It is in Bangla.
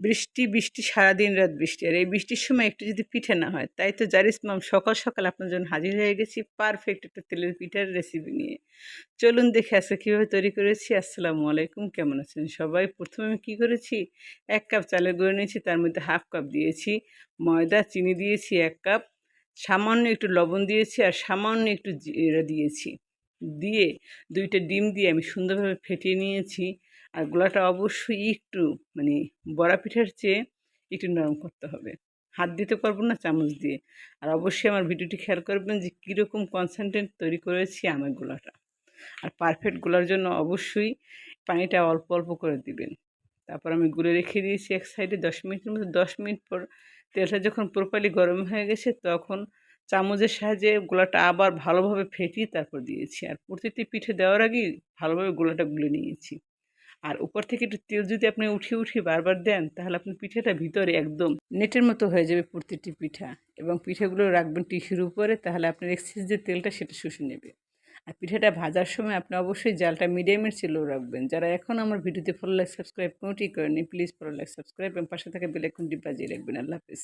বৃষ্টি বৃষ্টি সারাদিন রাত বৃষ্টি, আর এই বৃষ্টির সময় একটু যদি পিঠে না হয়, তাই তো জারিস মাম সকাল সকাল আপনার জন্য হাজির হয়ে গেছি পারফেক্ট একটা তেলের পিঠার রেসিপি নিয়ে। চলুন দেখে আজকে কীভাবে তৈরি করেছি। আসসালামু আলাইকুম, কেমন আছেন সবাই? প্রথমে আমি কী করেছি, 1 কাপ চালের গুঁড়ো নিয়েছি, তার মধ্যে হাফ কাপ দিয়েছি ময়দা, চিনি দিয়েছি 1 কাপ, সামান্য একটু লবণ দিয়েছি, আর সামান্য একটু জিরা দিয়েছি। দিয়ে 2টা ডিম দিয়ে আমি সুন্দরভাবে ফেটিয়ে নিয়েছি। আর গোলাটা অবশ্যই একটু মানে বড়া পিঠার চেয়ে একটু নরম করতে হবে। হাত দিতে পারবো না, চামচ দিয়ে। আর অবশ্যই আমার ভিডিওটি খেয়াল করবেন যে কীরকম কনসেন্ট্রেট তৈরি করেছি আমার গোলাটা। আর পারফেক্ট গোলার জন্য অবশ্যই পানিটা অল্প অল্প করে দিবেন। তারপর আমি গুলে রেখে দিয়েছি এক সাইডে 10 মিনিটের মতো। 10 মিনিট পর তেলটা যখন প্রপারলি গরম হয়ে গেছে, তখন চামচের সাহায্যে গোলাটা আবার ভালোভাবে ফেটিয়ে তারপর দিয়েছি। আর প্রতিটি পিঠে দেওয়ার আগেই ভালোভাবে গোলাটা গুলে নিয়েছি। আর উপর থেকে একটু তেল যদি আপনি উঠিয়ে উঠিয়ে বারবার দেন, তাহলে আপনার পিঠাটা ভিতরে একদম নেটের মতো হয়ে যাবে প্রতিটি পিঠা। এবং পিঠাগুলো রাখবেন টিস্যুর উপরে, তাহলে আপনার এক্সেস যে তেলটা সেটা শুষে নেবে। আর পিঠাটা ভাজার সময় আপনি অবশ্যই জালটা মিডিয়ামের চেলেও রাখবেন। যারা এখন আমার ভিডিওতে ফলো লাইক সাবস্ক্রাইব কোনোটি করেনি, প্লিজ ফলো লাইক সাবস্ক্রাইব এবং পাশে থাকা বেল আইকনটি বাজিয়ে রাখবেন। আল্লাহ হাফেজ।